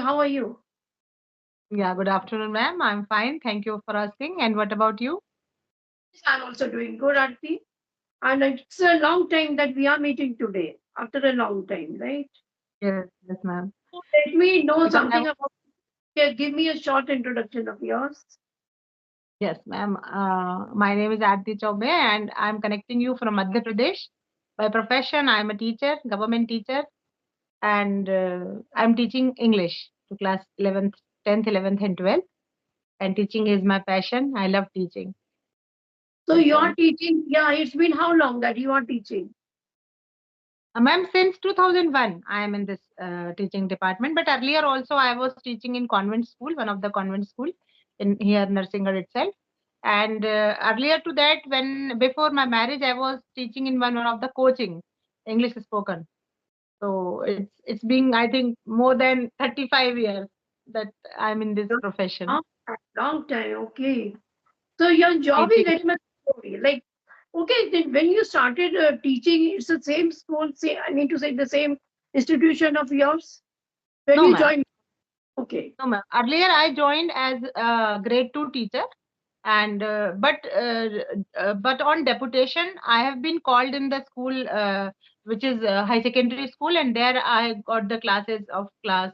How are you? Yeah, good afternoon, ma'am. I'm fine. Thank you for asking. And what about you? Yes, I'm also doing good, Aarti. And it's a long time that we are meeting today, after a long time, right? Yes, yes, ma'am. So let me know Because I, something about. Yeah, give me a short introduction of yours. yes, ma'am. My name is Aarti Chaubey, and I'm connecting you from Madhya Pradesh. By profession, I'm a teacher, government teacher, and I'm teaching English to class 11th, 10th, 11th, and 12th. And teaching is my passion. I love teaching. So That's you all. are teaching. Yeah, it's been how long that you are teaching? Ma'am, since 2001, I am in this teaching department. But earlier also, I was teaching in convent school, one of the convent school in here, Narsingar itself. And earlier to that, when before my marriage, I was teaching in one of the coaching, English spoken. So it's been, I think, more than 35 years that I'm in this profession. Long, long time. Okay. So your job is Teaching. very much like okay. Then when you started teaching, it's the same school. Say, I mean to say the same institution of yours. When No, you ma'am. joined. Okay. No, ma'am. Earlier, I joined as a grade 2 teacher, and but on deputation, I have been called in the school, which is high secondary school, and there I got the classes of class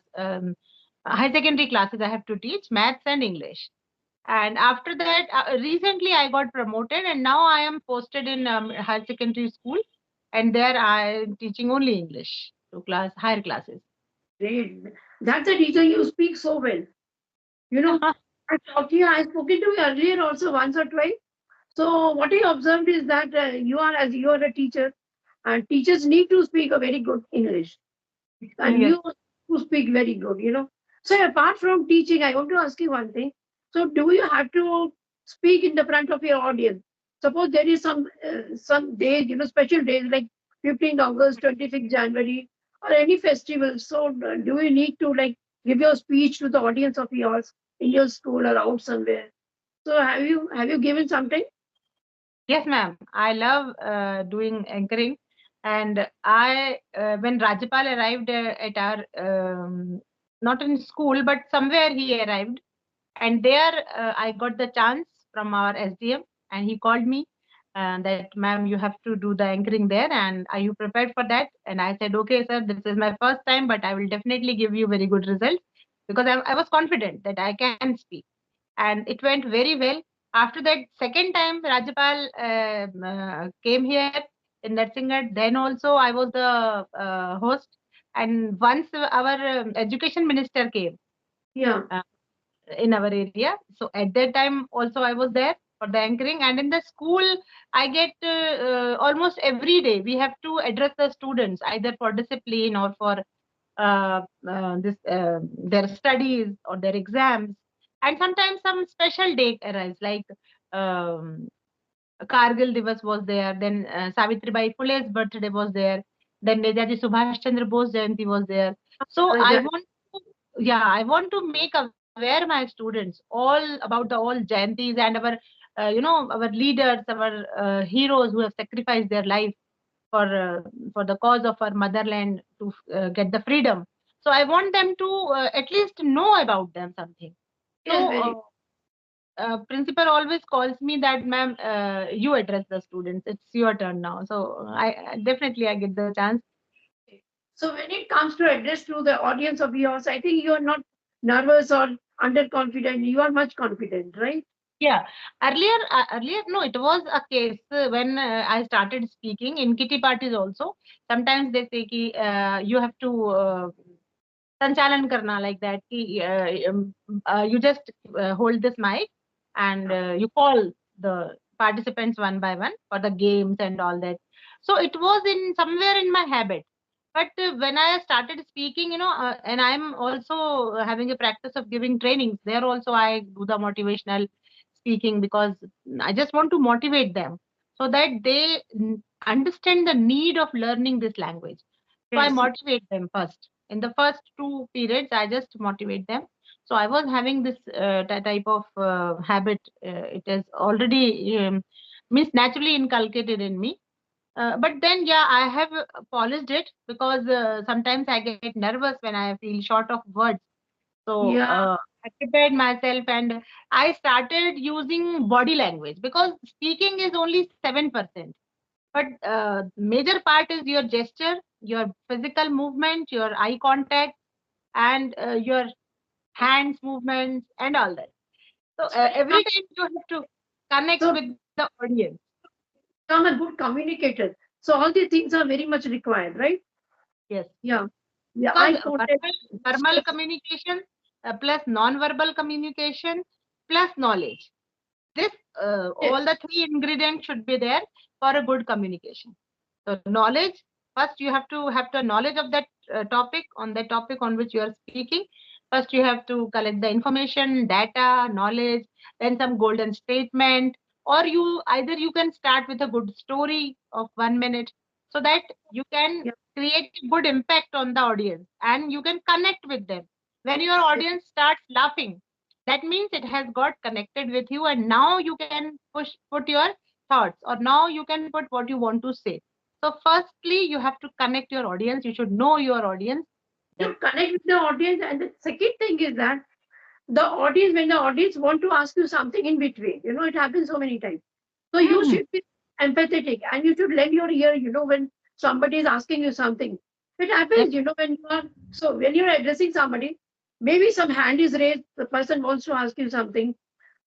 high secondary classes. I have to teach maths and English. And after that, recently I got promoted, and now I am posted in high secondary school, and there I am teaching only English to class higher classes. Great. That's the reason you speak so well. You know, I talked to you, I spoken to you earlier also once or twice. So what I observed is that as you are a teacher, and teachers need to speak a very good English, and Yes. you speak very good. So apart from teaching, I want to ask you one thing. So do you have to speak in the front of your audience? Suppose there is some days, special days like 15th August, 26th January, or any festival. So do you need to like give your speech to the audience of yours in your school or out somewhere? So have you given something? Yes, ma'am. I love doing anchoring, and I when Rajapal arrived at our not in school but somewhere he arrived, and there I got the chance from our SDM, and he called me that, ma'am, you have to do the anchoring there, and are you prepared for that? And I said, okay, sir, this is my first time, but I will definitely give you very good result, because I was confident that I can speak, and it went very well. After that, second time Rajapal came here in Narsingar. Then also I was the host, and once our education minister came Yeah. uh, in our area, so at that time also I was there for the anchoring. And in the school, I get almost every day we have to address the students either for discipline or for this their studies or their exams. And sometimes some special date arrives, like um, Kargil Divas was there, then Savitribai Phule's birthday was there, then Nedaji Subhash Chandra Bose Jayanti was there. So I want to, yeah, I want to make aware my students all about the all Jayantis and our, our leaders, our heroes who have sacrificed their life for uh, for the cause of our motherland to get the freedom. So I want them to at least know about them something. Yes, So very. principal always calls me that, ma'am, you address the students, it's your turn now. So definitely I get the chance. So when it comes to address to the audience of yours, I think you are not nervous or underconfident. You are much confident, right? Yeah, earlier, no, it was a case when I started speaking in kitty parties also. Sometimes they say ki, you have to sanchalan karna, like that ki, you just hold this mic, and you call the participants one by one for the games and all that. So it was in somewhere in my habit. But when I started speaking, and I'm also having a practice of giving trainings there also, I do the motivational speaking, because I just want to motivate them so that they understand the need of learning this language. So I Yes. motivate them first. In the first two periods, I just motivate them. So I was having this type of habit. It is already means naturally inculcated in me. But then, yeah, I have polished it, because sometimes I get nervous when I feel short of words. So Yeah. I prepared myself and I started using body language, because speaking is only 7%. But major part is your gesture, your physical movement, your eye contact, and your hands movements and all that. So It's very every time you have to connect so with the audience. become a good communicator. So all these things are very much required, right? Yes. Yeah. Yeah. Because I quoted. verbal communication plus non-verbal communication plus knowledge. This Yes. all the three ingredients should be there for a good communication. So knowledge, first you have to have the knowledge of that topic on which you are speaking. First you have to collect the information, data, knowledge, then some golden statement, or you either you can start with a good story of 1 minute, so that you can Yeah. create a good impact on the audience and you can connect with them. When your Yes. audience starts laughing, that means it has got connected with you, and now you can put your thoughts, or now you can put what you want to say. So firstly you have to connect your audience, you should know your audience. You That connect with the audience. And the second thing is that the audience, when the audience want to ask you something in between, it happens so many times. So you Mhm. should be empathetic and you should lend your ear, when somebody is asking you something. It Yes, happens, when you are, so when you're addressing somebody, maybe some hand is raised, the person wants to ask you something.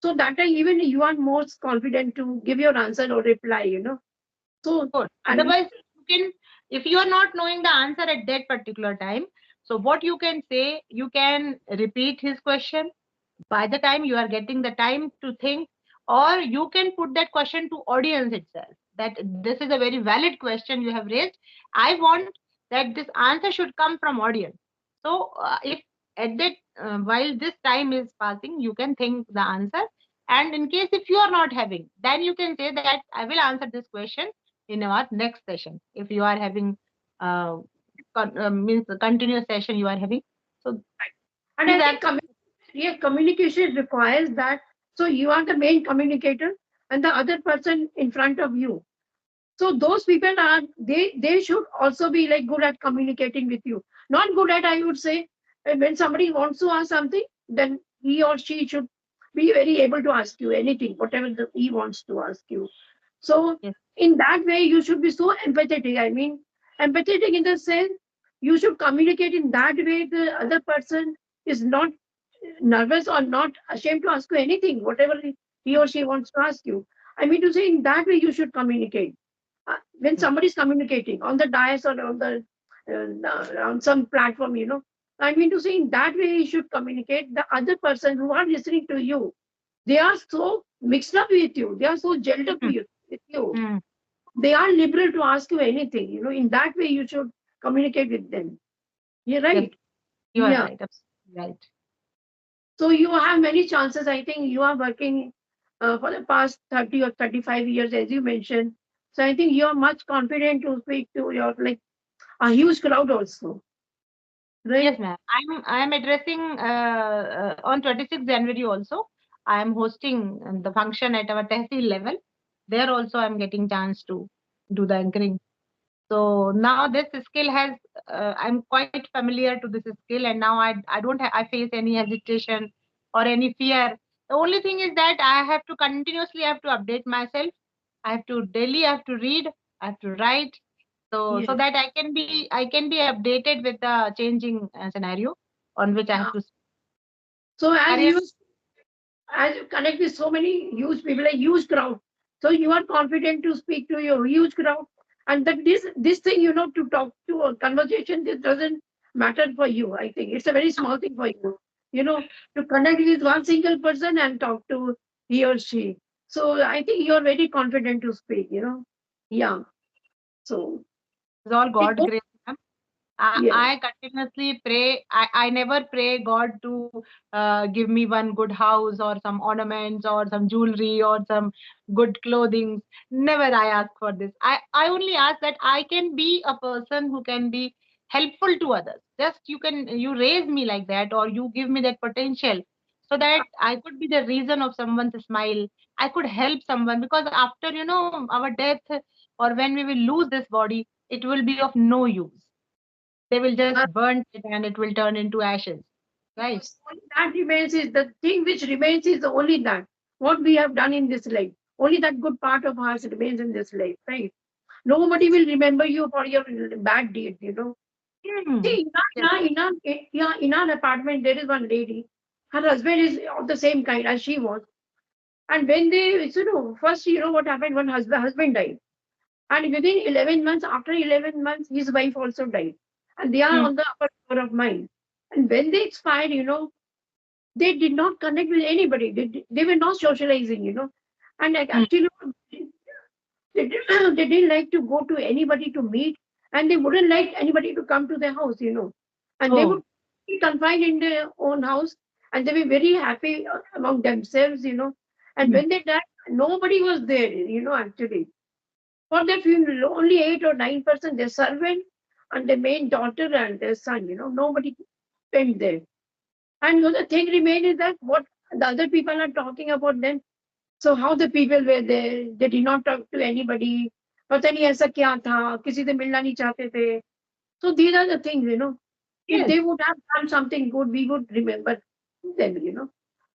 So that time even you are most confident to give your answer or reply. of So, course. and Otherwise, you can, if you are not knowing the answer at that particular time, so what you can say, you can repeat his question by the time you are getting the time to think, or you can put that question to audience itself, that this is a very valid question you have raised. I want that this answer should come from audience. So if at that while this time is passing, you can think the answer, and in case if you are not having, then you can say that I will answer this question in our next session, if you are having uh, means the continuous session you are having. So and these I are think yeah, communication requires that. So you are the main communicator and the other person in front of you. So those people are, they should also be like good at communicating with you. Not good at, I would say, when somebody wants to ask something, then he or she should be very able to ask you anything, whatever he wants to ask you. So yes. in that way, you should be so empathetic. I mean, empathetic in the sense you should communicate in that way the other person is not nervous or not ashamed to ask you anything, whatever he or she wants to ask you. I mean to say, in that way you should communicate. When Yes. somebody is communicating on the dais or on some platform, I mean to say, in that way you should communicate. The other person who are listening to you, they are so mixed up with you. They are so gelled up Mm, with you. mm. They are liberal to ask you anything. In that way you should communicate with them. You're Yes, right. you are Yeah. right. Absolutely right. So you have many chances. I think you are working for the past 30 or 35 years, as you mentioned. So I think you are much confident to speak to your like a huge crowd also, Yes, right? ma'am. I'm addressing on 26th January also. I am hosting the function at our tehsil level. There also I'm getting chance to do the anchoring. So now this skill has I'm quite familiar to this skill, and now I don't I face any hesitation or any fear. The only thing is that I have to continuously have to update myself. I have to daily I have to read, I have to write, so Yes. that I can be updated with the changing scenario on which I have Yeah. to. So Carry on. as you connect with so many huge people, a huge crowd, so you are confident to speak to your huge crowd, and that this thing, to talk to a conversation, this doesn't matter for you. I think it's a very small thing for you, you know, to connect with one single person and talk to he or she. So I think you're very confident to speak. Yeah. So It's all I God hope, grace, ma'am. I, yeah. I continuously pray. I never pray God to give me one good house or some ornaments or some jewelry or some good clothing. Never I ask for this. I only ask that I can be a person who can be helpful to others. Just you raise me like that, or you give me that potential so that I could be the reason of someone's smile. I could help someone, because after our death, or when we will lose this body, it will be of no use. They will just uh, burn it and it will turn into ashes. Right. Only that remains is the thing which remains is only that what we have done in this life. Only that good part of us remains in this life, right? Nobody will remember you for your bad deeds. Hmm. See, Yes. in our apartment, there is one lady. Her husband is of the same kind as she was. And when first, what happened? One husband died. And within 11 months, after 11 months, his wife also died. And they are Hmm. on the upper floor of mine. And when they expired, they did not connect with anybody. They were not socializing. And like, Hmm. actually, they didn't like to go to anybody to meet, and they wouldn't like anybody to come to their house. And they would Oh. be confined in their own house, and they were very happy among themselves. And Hmm. when they died, nobody was there, actually. For their funeral, only 8 or 9%, their servant and their main daughter and their son, nobody went there. And the thing remained is that what the other people are talking about them. So how the people were there, they did not talk to anybody. पता नहीं ऐसा क्या था, किसी से मिलना नहीं चाहते थे. So these are the things. If Yes. they would have done something good, we would remember them.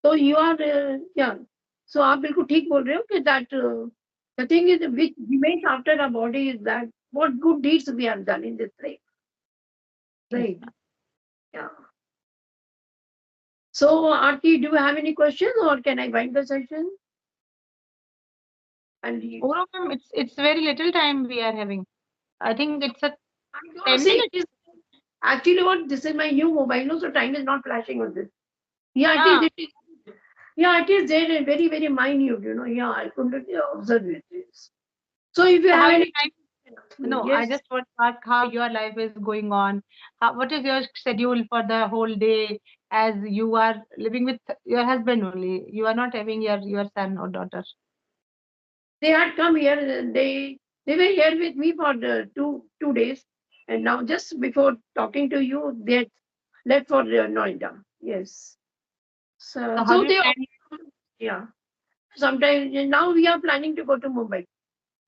So you are, yeah. So आप बिल्कुल ठीक बोल रहे हो कि that the thing is which remains after our body is that what good deeds we have done in this life, Yes, right? ma'am. Yeah. So Aarti, do you have any questions or can I wind the session? And Overall, ma'am, it's very little time we are having. I think it's a I'm gonna 10 say minutes. it is actually what this is my new mobile, no, so time is not flashing on this. Yeah, it is. Ah, It is. Yeah, it is there and very, very minute. Yeah, I couldn't observe it. Yes. So if you so have how your any, time? No, I yes, just want to ask how your life is going on. What is your schedule for the whole day as you are living with your husband only? You are not having your son or daughter. they had come here. They were here with me for the two days, and now just before talking to you, they had left for Noida. Yes. So So how so do you they plan? yeah. Sometimes now we are planning to go to Mumbai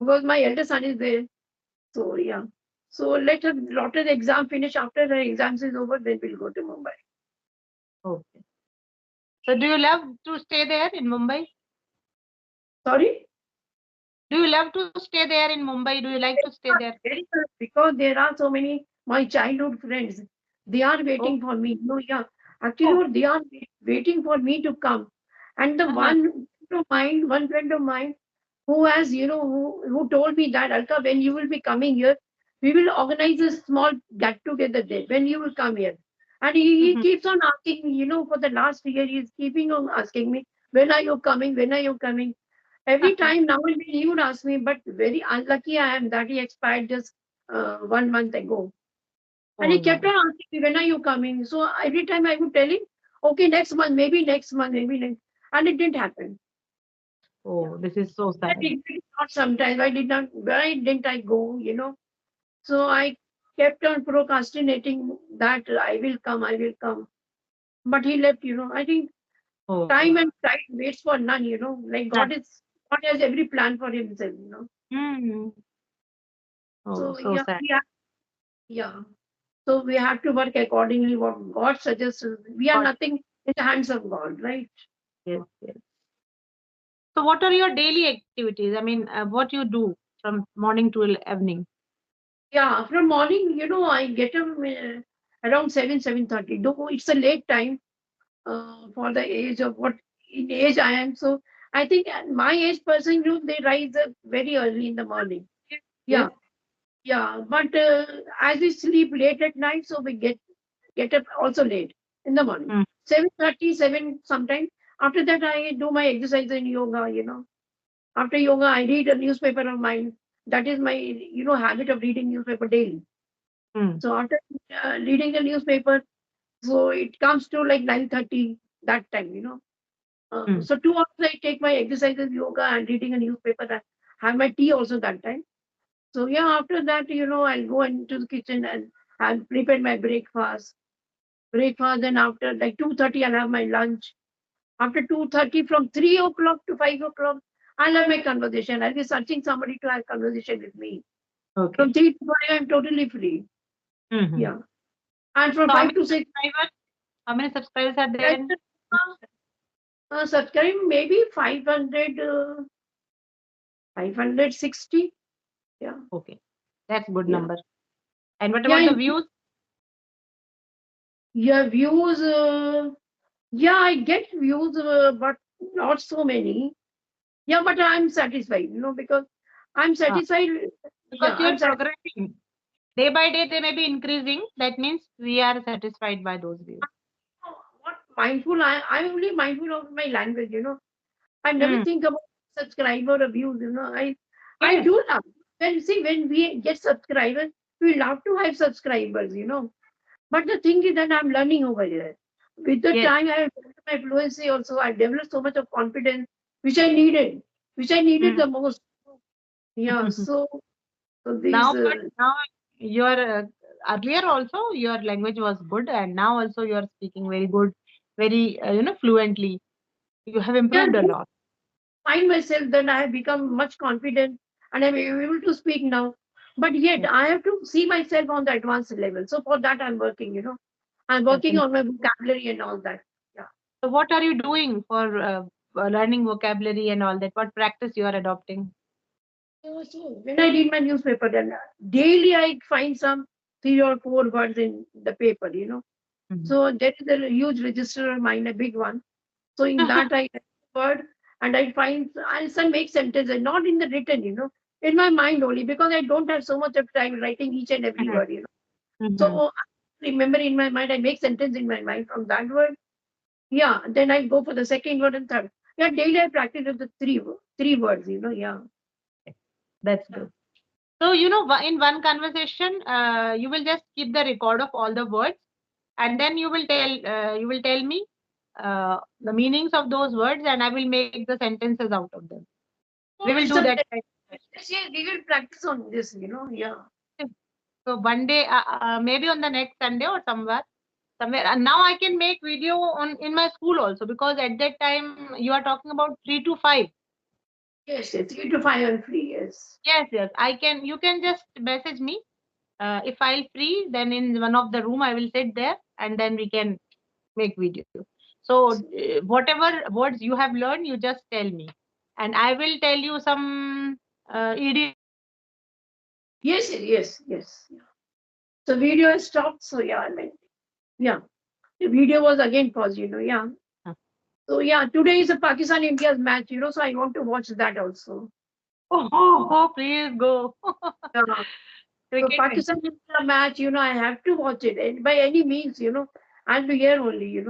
because my elder son is there. So yeah. So let her daughter the exam finish. After the exams is over, then we'll go to Mumbai. Okay. So do you love to stay there in Mumbai? Sorry? Do you love to stay there in Mumbai? Do you like to stay there? Very much, because there are so many my childhood friends. They are Oh, waiting for me. No, yeah. Actually, oh. what they are waiting for me to come. And the Uh-huh. one friend of mine who has, who told me that, Alka, when you will be coming here, we will organize a small get together there when you will come here. And he Mhm. keeps on asking me, for the last year, he's keeping on asking me, when are you coming? When are you coming? Every time now and then he would ask me, but very unlucky I am that he expired just 1 month ago. And Oh he kept no. on asking me, when are you coming? So every time I would tell him, okay, next month, maybe next month, maybe next. And it didn't happen. Yeah. Oh, this is so I sad. regret it not sometimes. Why didn't I go? So I kept on procrastinating that I will come, I will come. But he left. I think Oh, time and tide waits for none. Like none. God has every plan for himself. Hmm. Oh, So so yeah, sad. yeah. So we have to work accordingly what God suggests. We are God. nothing in the hands of God, right? Yes, yes. So, what are your daily activities? I mean, what you do from morning to evening? Yeah, from morning, I get up around 7:30. Though it's a late time for the age of what in age I am. So I think at my age person, they rise up very early in the morning. Yes. Yeah, Yes. yeah. But as we sleep late at night, so we get up also late in the morning. Mm, 7:30, 7 sometimes. After that, I do my exercise and yoga. After yoga, I read a newspaper of mine. That is my habit of reading newspaper daily. mm, So after reading the newspaper, so it comes to like 9:30 that time. mm, So 2 hours I take my exercises, yoga, and reading a newspaper. I have my tea also that time. So yeah, after that, I'll go into the kitchen and I'll prepare my breakfast. Then after like 2:30, I'll have my lunch. After 2:30, from 3 o'clock to 5 o'clock, I'll have my conversation. I'll be searching somebody to have conversation with me. From okay. 3 to 5, I'm totally free. Mm-hmm. Yeah. And from So, how five many to six, subscribers? How many subscribers are there Like, in? subscribe maybe 500, 560. Yeah. Okay, that's good Yeah. number. And what Yeah. about the views? Your views, yeah, I get views, but not so many. Yeah, but I'm satisfied, because I'm Ah, satisfied. because Yeah, you I'm are satisfied. progressing. Day by day, they may be increasing. That means we are satisfied by those views. What mindful? I'm only mindful of my language. I never Hmm. think about subscriber reviews. I Yes. do love when we get subscribers, we love to have subscribers. But the thing is that I'm learning over here. With the Yes. time I have developed my fluency also, I developed so much of confidence, which I needed, which I needed Hmm. the most. Yeah, so these, Now, but now your earlier also your language was good, and now also you are speaking very good, very fluently. You have yeah, improved a lot. find myself that I have become much confident and I'm able to speak now. But yet Yes. I have to see myself on the advanced level. So for that I'm working. I'm Yes. working on my vocabulary and all that. Yeah. So what are you doing for learning vocabulary and all that? What practice you are adopting? So when I read my newspaper, then daily I find some 3 or 4 words in the paper. Mhm. So there is a huge register of mine, a big one. So in that I write the word and I find I some make sentences, not in the written, in my mind only because I don't have so much of time writing each and every Mhm. word. Mhm. So I remember in my mind, I make sentence in my mind from that word. Yeah, then I go for the second word and third. Yeah, daily I practice with the three words. Yeah. That's good. So, in one conversation, you will just keep the record of all the words, and then you will tell me the meanings of those words, and I will make the sentences out of them. We Oh, will do it's a that. yes, yes, we will practice on this. Yeah. So one day, maybe on the next Sunday or somewhere. And now I can make video on in my school also, because at that time you are talking about 3 to 5. Yes, yes, 3 to 5 and free, yes. Yes, yes. I can. You can just message me. If I'll free, then in one of the room I will sit there, and then we can make video. So whatever words you have learned, you just tell me, and I will tell you some idioms or some Yes, yes, yes, yes. Yeah. So video has stopped, so yeah, I mean, yeah. The video was again paused. Yeah. So yeah, today is a Pakistan India's match, so I want to watch that also. oh, please go. Yeah. So Cricket match. Pakistan India match, I have to watch it. And by any means, I'll be here only,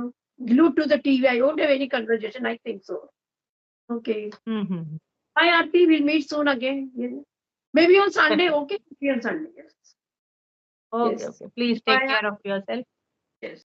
glued to the TV. I won't have any conversation, I think so. Okay. Mhm. Bye, Aarti. We'll meet soon again. Yeah. Maybe on Sunday, Definitely. okay? Maybe on Sunday. Yes. Okay, Yes. okay. Please take Bye. care of yourself. Yes.